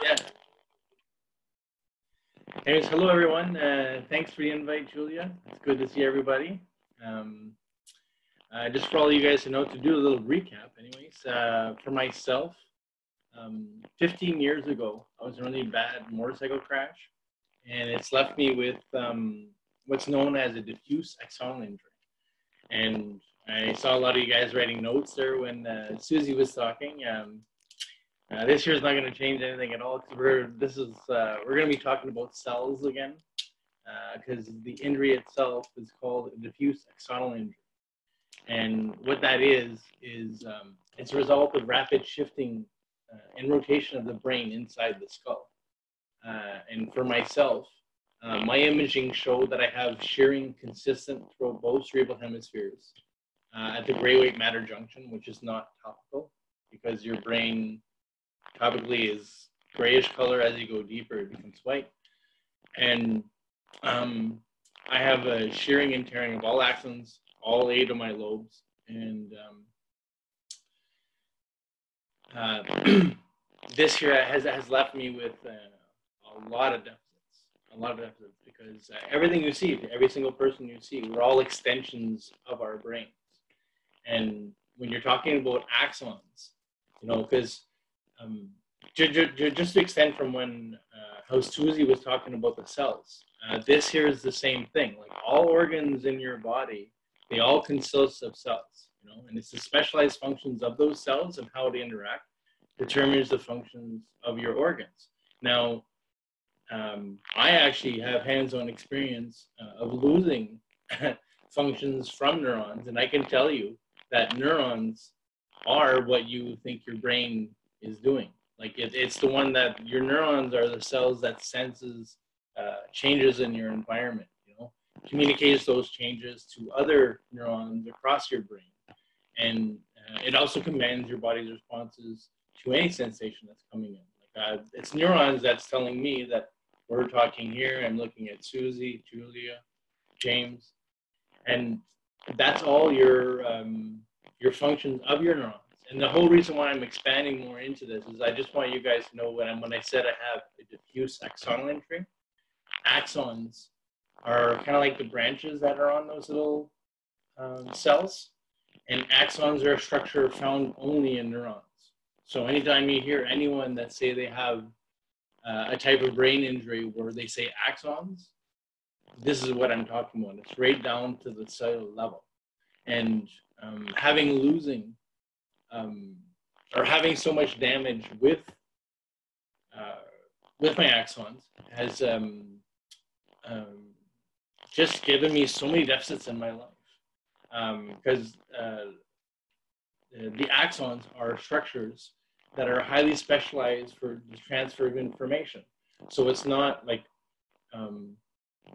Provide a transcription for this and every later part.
Yeah. Anyways, hello everyone. Thanks for the invite, Julia. It's good to see everybody. Um, just for all you guys to know, to do a little recap, anyways, for myself, 15 years ago, I was in a really bad motorcycle crash, and it's left me with what's known as a diffuse axonal injury. And I saw a lot of you guys writing notes there when Susie was talking. This year's not going to change anything at all because we're going to be talking about cells again because the injury itself is called a diffuse axonal injury, and what that is it's a result of rapid shifting and rotation of the brain inside the skull. And for myself, my imaging showed that I have shearing consistent throughout both cerebral hemispheres at the gray white matter junction, which is not topical because your brain topically is grayish color. As you go deeper, it becomes white. And I have a shearing and tearing of all axons, all 8 of my lobes. And this year has left me with a lot of deficits because everything you see, every single person you see, we're all extensions of our brains. And when you're talking about axons, because just to extend from when how Susie was talking about the cells, this here is the same thing. Like all organs in your body, they all consist of cells, and it's the specialized functions of those cells and how they interact determines the functions of your organs. Now, I actually have hands-on experience of losing functions from neurons, and I can tell you that neurons are what you think your brain is doing. Like it's the one that your neurons are the cells that senses changes in your environment, communicates those changes to other neurons across your brain. And it also commands your body's responses to any sensation that's coming in. Like it's neurons that's telling me that we're talking here. I'm looking at Susie, Julia, James, and that's all your functions of your neurons. And the whole reason why I'm expanding more into this is I just want you guys to know when I said I have a diffuse axonal injury, axons are kind of like the branches that are on those little cells, and axons are a structure found only in neurons. So anytime you hear anyone that say they have a type of brain injury where they say axons, this is what I'm talking about. It's right down to the cellular level. And having so much damage with my axons has just given me so many deficits in my life. Because the axons are structures that are highly specialized for the transfer of information. So it's not like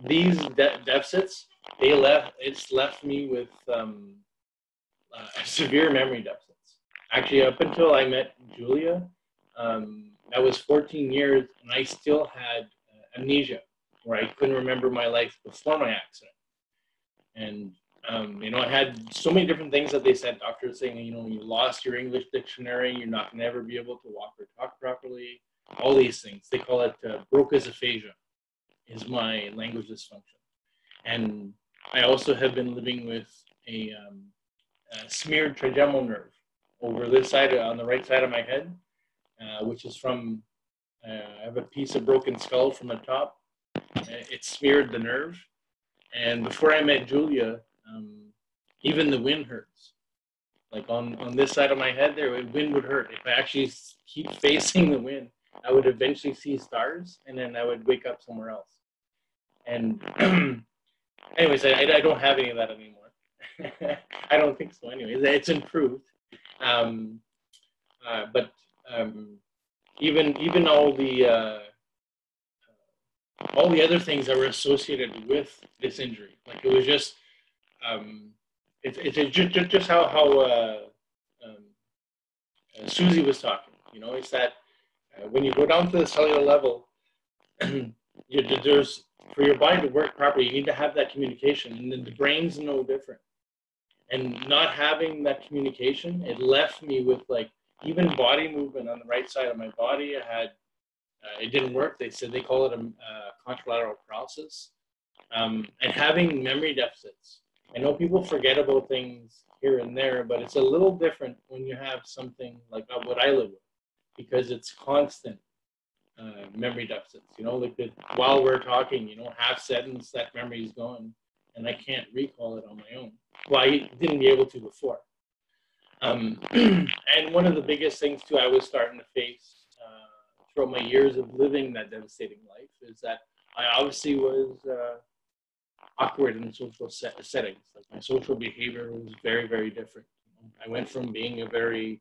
these deficits. It's left me with severe memory deficits. Actually, up until I met Julia, that was 14 years, and I still had amnesia, where I couldn't remember my life before my accident. And I had so many different things that they said. Doctors saying, you lost your English dictionary, you're not going to ever be able to walk or talk properly. All these things. They call it Broca's aphasia, is my language dysfunction. And I also have been living with a smeared trigeminal nerve over this side, on the right side of my head, which is from, I have a piece of broken skull from the top. It smeared the nerve. And before I met Julia, even the wind hurts. Like on this side of my head there, the wind would hurt. If I actually keep facing the wind, I would eventually see stars, and then I would wake up somewhere else. And anyways, I don't have any of that anymore. I don't think so anyways. It's improved. But even all the other things that were associated with this injury, like it was just it's just how Susie was talking. It's that when you go down to the cellular level, there's, for your body to work properly, you need to have that communication, and then the brain's no different. And not having that communication, it left me with like even body movement on the right side of my body. I had It didn't work. They said they call it a contralateral paralysis. And having memory deficits. I know people forget about things here and there, but it's a little different when you have something like what I live with, because it's constant memory deficits. You know, like while we're talking, you know, half sentence, that memory is gone, and I can't recall it on my own. Well, I didn't be able to before. And one of the biggest things too I was starting to face throughout my years of living that devastating life is that I obviously was awkward in social settings. Like my social behavior was very, very different. I went from being a very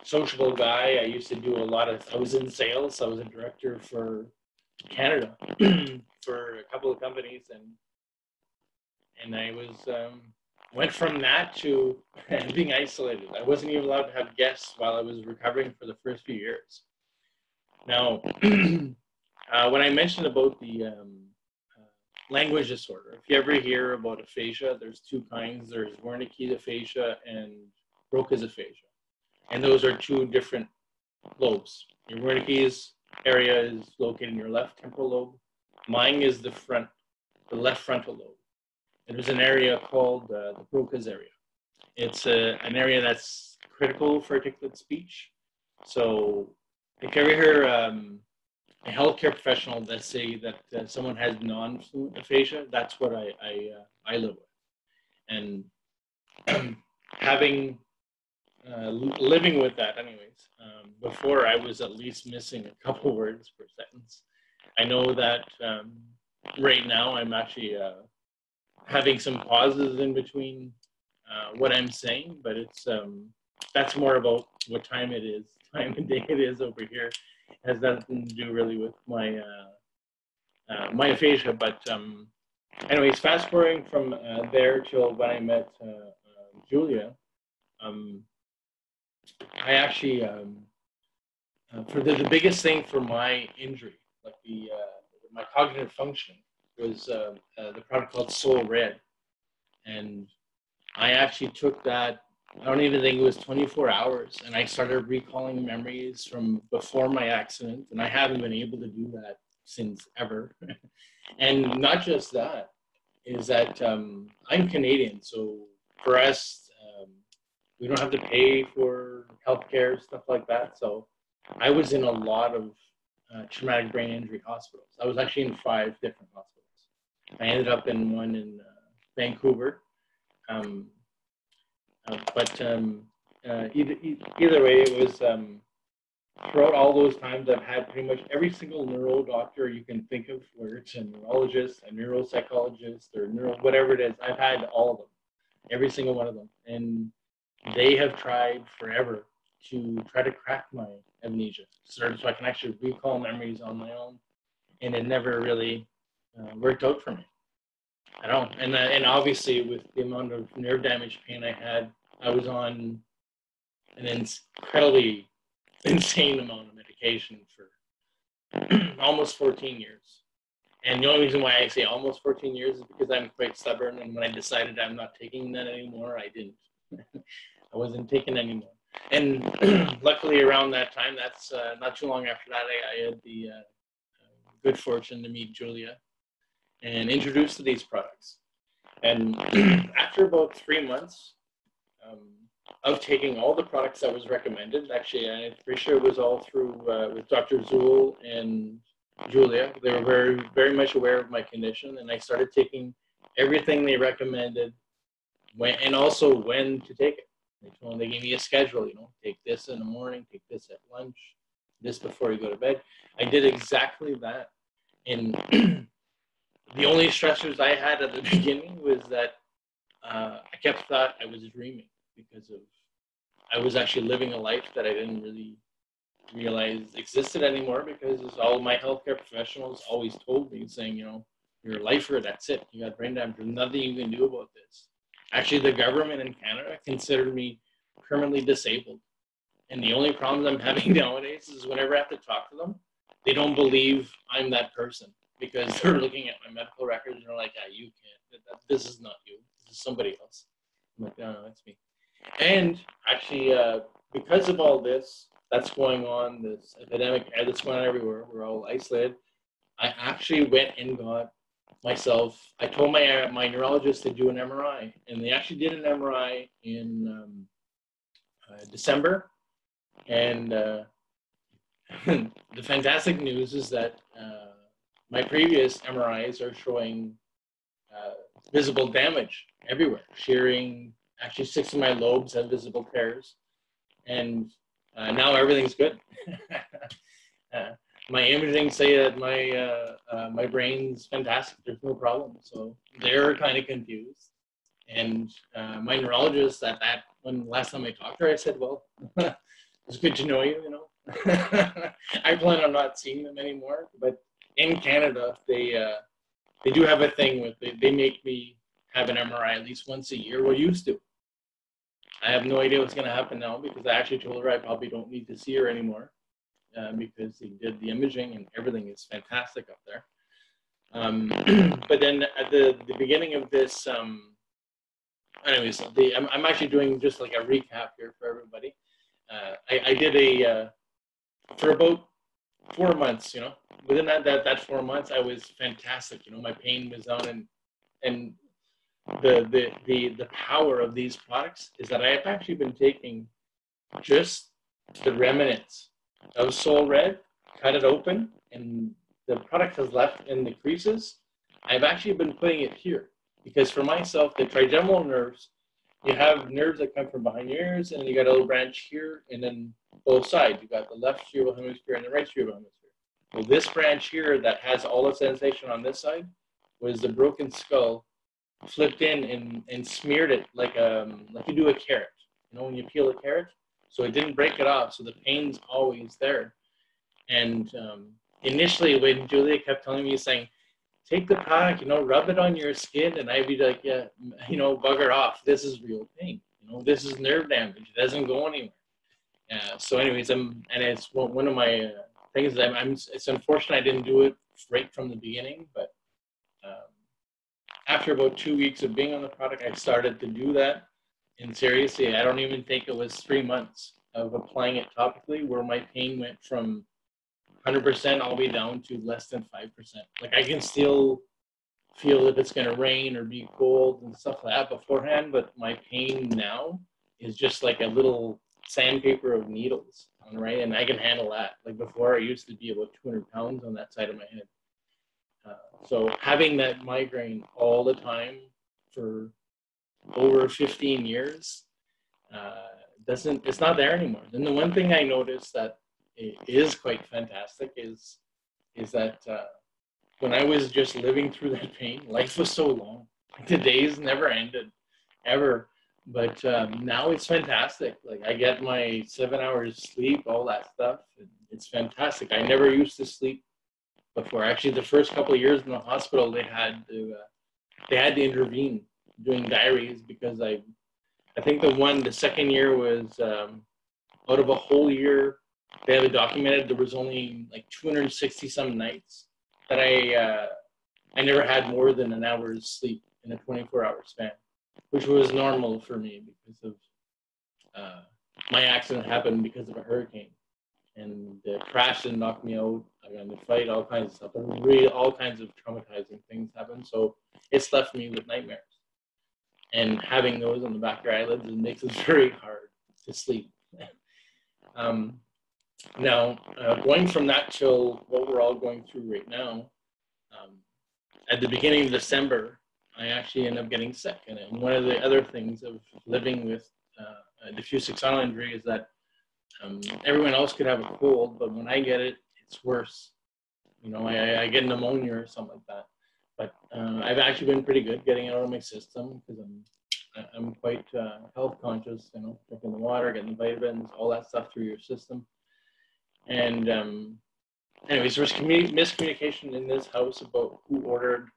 sociable guy. I used to do a lot of, I was in sales. I was a director for Canada for a couple of companies, and I was went from that to being isolated. I wasn't even allowed to have guests while I was recovering for the first few years. Now, when I mentioned about the language disorder, if you ever hear about aphasia, there's two kinds. There's Wernicke's aphasia and Broca's aphasia. And those are two different lobes. Your Wernicke's area is located in your left temporal lobe. Mine is the left frontal lobe. And there's an area called the Broca's area. It's an area that's critical for articulate speech. So if you ever hear a healthcare professional that say that someone has non-fluent aphasia, that's what I live with. And having living with that anyways, before I was at least missing a couple words per sentence. I know that right now I'm actually having some pauses in between what I'm saying, but it's that's more about what time it is, time of day it is over here. It has nothing to do really with my my aphasia. But anyways, fast forwarding from there till when I met Julia, I actually for the biggest thing for my injury, like my cognitive function, was the product called Soul Red. And I actually took that, I don't even think it was 24 hours, and I started recalling memories from before my accident, and I haven't been able to do that since ever. And not just that, is that I'm Canadian, so for us, we don't have to pay for healthcare, stuff like that. So I was in a lot of traumatic brain injury hospitals. I was actually in 5 different hospitals. I ended up in one in Vancouver. But either way, it was throughout all those times, I've had pretty much every single neuro doctor you can think of, whether it's a neurologist, a neuropsychologist, or whatever it is. I've had all of them, every single one of them. And they have tried forever to try to crack my amnesia, so I can actually recall memories on my own. And it never really worked out for me at all. And obviously, with the amount of nerve damage pain I had, I was on an incredibly insane amount of medication for almost 14 years. And the only reason why I say almost 14 years is because I'm quite stubborn. And when I decided I'm not taking that anymore, I didn't. I wasn't taking anymore. And luckily around that time, that's not too long after that, I had the good fortune to meet Julia and introduced to these products. And after about 3 months of taking all the products that was recommended, actually, I'm pretty sure it was all through with Dr. Zool and Julia. They were very, very much aware of my condition, and I started taking everything they recommended, and also when to take it. They gave me a schedule, you know, take this in the morning, take this at lunch, this before you go to bed. I did exactly that. And the only stressors I had at the beginning was that I kept thought I was dreaming, because I was actually living a life that I didn't really realize existed anymore, because all of my healthcare professionals always told me, saying, you know, you're a lifer, that's it. You got brain damage, there's nothing you can do about this. Actually, the government in Canada considered me permanently disabled. And the only problems I'm having nowadays is whenever I have to talk to them, they don't believe I'm that person, because they're looking at my medical records and they're like, ah, you can't, this is not you, this is somebody else. I'm like, no, that's me. And actually, because of all this, that's going on, this epidemic that's going on everywhere, we're all isolated. I actually went and got myself, I told my neurologist to do an MRI, and they actually did an MRI in December. And the fantastic news is that my previous MRIs are showing visible damage everywhere, shearing. Actually, 6 of my lobes have visible tears, and now everything's good. My imaging say that my brain's fantastic. There's no problem. So they're kind of confused. And my neurologist when last time I talked to her, I said, well, it's good to know you, I plan on not seeing them anymore. But in Canada, they do have a thing with, they make me have an MRI at least once a year. Well, used to. I have no idea what's going to happen now, because I actually told her I probably don't need to see her anymore, because he did the imaging and everything is fantastic up there. But then at the beginning of this, anyways, I'm actually doing just like a recap here for everybody. I did for about 4 months, within that 4 months, I was fantastic. My pain was down, and the power of these products is that I have actually been taking just the remnants of Soul Red, cut it open, and the product has left in the creases. I've actually been putting it here because for myself, the trigeminal nerves, you have nerves that come from behind your ears, and then you got a little branch here, and then both sides. You got the left cerebral hemisphere and the right cerebral hemisphere. Well, this branch here that has all the sensation on this side was the broken skull flipped in and smeared it like you do a carrot. When you peel a carrot, so it didn't break it off. So the pain's always there. And initially, when Julia kept telling me, saying, "Take the pack, rub it on your skin," and I'd be like, "Yeah, bugger off. This is real pain. This is nerve damage. It doesn't go anywhere." So, anyways, and it's one of my things that it's unfortunate I didn't do it right from the beginning, but after about 2 weeks of being on the product, I started to do that. And seriously, I don't even think it was 3 months of applying it topically where my pain went from 100% all the way down to less than 5%. Like I can still feel if it's going to rain or be cold and stuff like that beforehand, but my pain now is just like a little sandpaper of needles, right? And I can handle that. Like before, I used to be about 200 pounds on that side of my head. So having that migraine all the time for over 15 years, it's not there anymore. And the one thing I noticed that is quite fantastic is that when I was just living through that pain, life was so long. The days never ended, ever. But now it's fantastic. Like I get my 7 hours sleep, all that stuff. It's fantastic. I never used to sleep before. Actually, the first couple of years in the hospital, they had to intervene doing diaries because I think the second year was out of a whole year, they have it documented. There was only like 260 some nights that I never had more than an hour's sleep in a 24-hour span, which was normal for me because of my accident happened because of a hurricane. And the crash didn't knock me out. I got in a fight, all kinds of stuff. Really, all kinds of traumatizing things happened. So it's left me with nightmares. And having those on the back of your eyelids, it makes it very hard to sleep. Now, going from that till what we're all going through right now, at the beginning of December, I actually ended up getting sick. And one of the other things of living with a diffuse axonal injury is that everyone else could have a cold, but when I get it, it's worse. I get pneumonia or something like that. But I've actually been pretty good getting it out of my system because I'm quite health conscious, drinking the water, getting the vitamins, all that stuff through your system. And anyways, there was miscommunication in this house about who ordered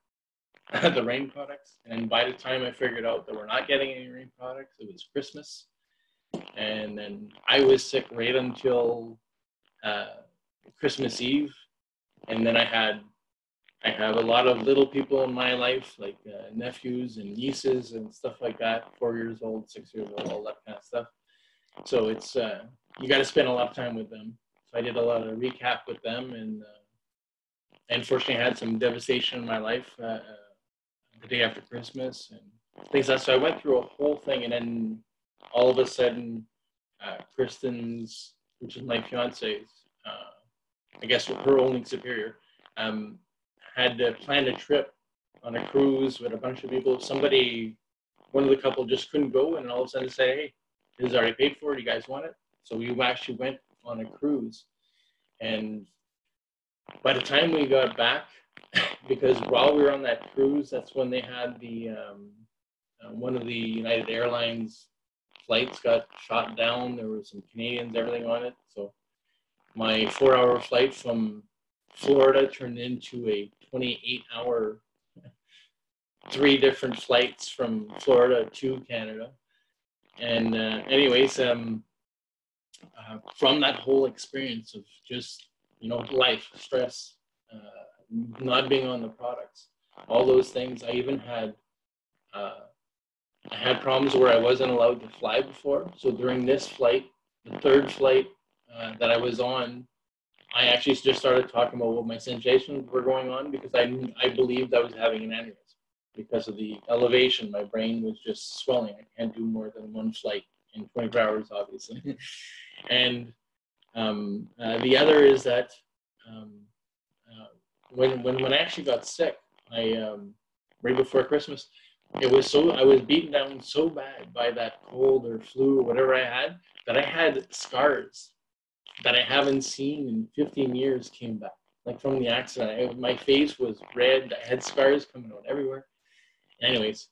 the rain products. And by the time I figured out that we're not getting any rain products, it was Christmas. And then I was sick right until Christmas Eve. And then I have a lot of little people in my life, like nephews and nieces and stuff like that, 4 years old, 6 years old, all that kind of stuff. So it's you got to spend a lot of time with them. So I did a lot of recap with them, and unfortunately, I had some devastation in my life the day after Christmas and things like that. So I went through a whole thing, and then all of a sudden, Kristen's, which is my fiance's, I guess her only superior, had planned a trip on a cruise with a bunch of people. One of the couple just couldn't go, and all of a sudden say, hey, this is already paid for. Do you guys want it? So we actually went on a cruise. And by the time we got back, because while we were on that cruise, that's when they had one of the United Airlines flights got shot down. There were some Canadians, everything on it. So my 4-hour flight from Florida turned into a 28-hour, 3 different flights from Florida to Canada. And anyways, from that whole experience of just, life, stress, not being on the products, all those things, I even had problems where I wasn't allowed to fly before. So during this flight, the 3rd flight that I was on, I actually just started talking about what my sensations were going on, because I believed I was having an aneurysm. Because of the elevation, my brain was just swelling. I can't do more than 1 flight in 24 hours, obviously. And the other is that when I actually got sick, right before Christmas, I was beaten down so bad by that cold or flu or whatever I had, that I had scars that I haven't seen in 15 years came back. Like from the accident, my face was red. I had scars coming out everywhere. Anyways,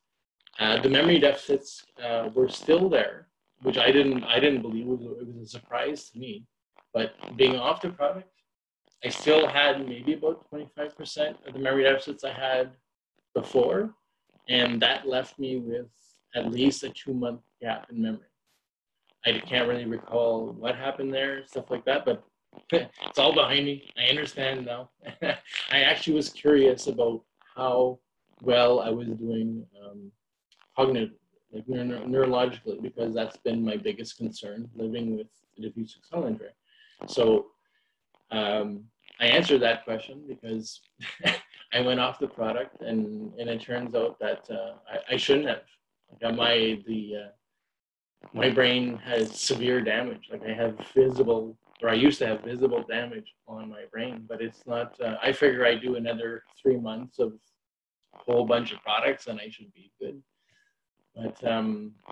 the memory deficits were still there, which I didn't believe. It was a surprise to me. But being off the product, I still had maybe about 25% of the memory deficits I had before, and that left me with at least a 2-month gap in memory. I can't really recall what happened there, stuff like that, but it's all behind me. I understand now. I actually was curious about how well I was doing cognitively, like neurologically, because that's been my biggest concern living with diffuse axonal injury. So I answered that question because I went off the product, and it turns out that I shouldn't have. My brain has severe damage. Like I used to have visible damage on my brain, but it's not. I figure I do another 3 months of a whole bunch of products, and I should be good. But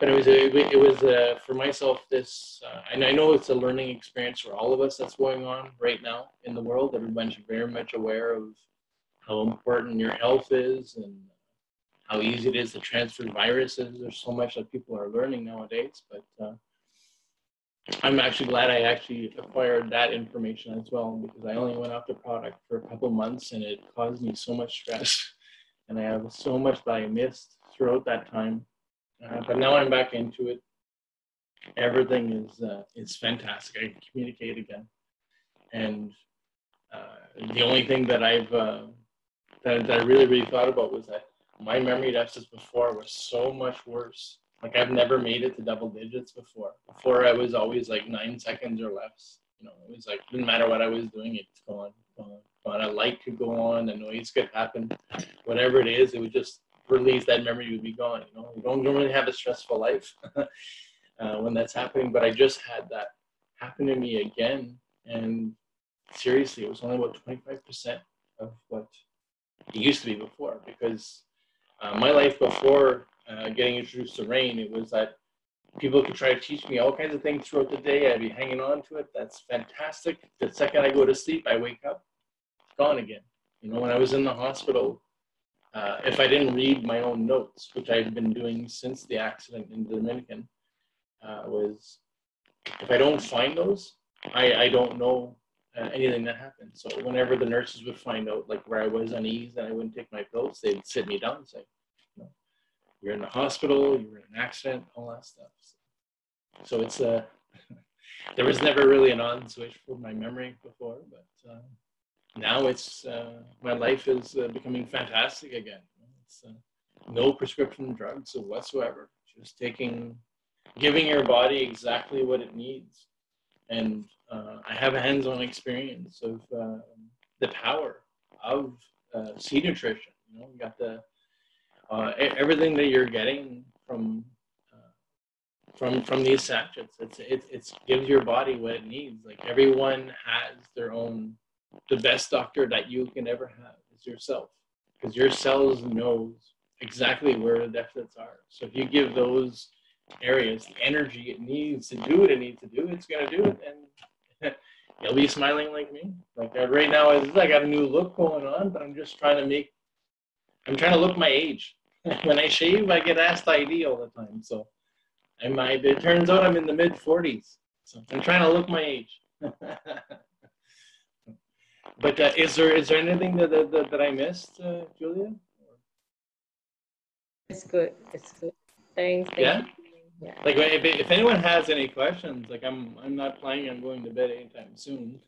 it was for myself this, and I know it's a learning experience for all of us that's going on right now in the world. Everyone's very much aware of how important your health is and how easy it is to transfer viruses. There's so much that people are learning nowadays, but I'm actually glad I actually acquired that information as well, because I only went off the product for a couple months, and it caused me so much stress, and I have so much that I missed throughout that time. But now I'm back into it. Everything is fantastic. I can communicate again, and the only thing that that I really thought about was that my memory deficits before was so much worse. Like I've never made it to double digits before. Before I was always like 9 seconds or less. It was like didn't matter what I was doing, it's gone. A light could go on, a noise could happen, whatever it is, it would just release, that memory would be gone. You don't really have a stressful life when that's happening. But I just had that happen to me again, and seriously, it was only about 25% of what it used to be before. Because my life before getting introduced to rain, it was that people could try to teach me all kinds of things throughout the day. I'd be hanging on to it. That's fantastic. The second I go to sleep, I wake up, it's gone again. When I was in the hospital, if I didn't read my own notes, which I've been doing since the accident in the Dominican, was if I don't find those, I don't know anything that happened. So whenever the nurses would find out like where I was uneasy and I wouldn't take my pills, they'd sit me down and say, you're in the hospital, you were in an accident, all that stuff. So it's there was never really an on switch for my memory before, but now it's my life is becoming fantastic again. It's no prescription drugs whatsoever. Just giving your body exactly what it needs, And I have a hands-on experience of the power of seed nutrition. You know, you got the everything that you're getting from these sachets. It's gives your body what it needs. Like everyone has their own. The best doctor that you can ever have is yourself, because your cells knows exactly where the deficits are. So if you give those areas the energy it needs to do what it needs to do, it's going to do it, and you'll be smiling like me. Like right now, I got a new look going on, but I'm trying to look my age. When I shave, I get asked ID all the time. So it turns out I'm in the mid 40s. So I'm trying to look my age. But is there anything that I missed, Julia? It's good. It's good. Thanks. Thank Yeah. you. Yeah. Like if anyone has any questions, like I'm not planning on going to bed anytime soon.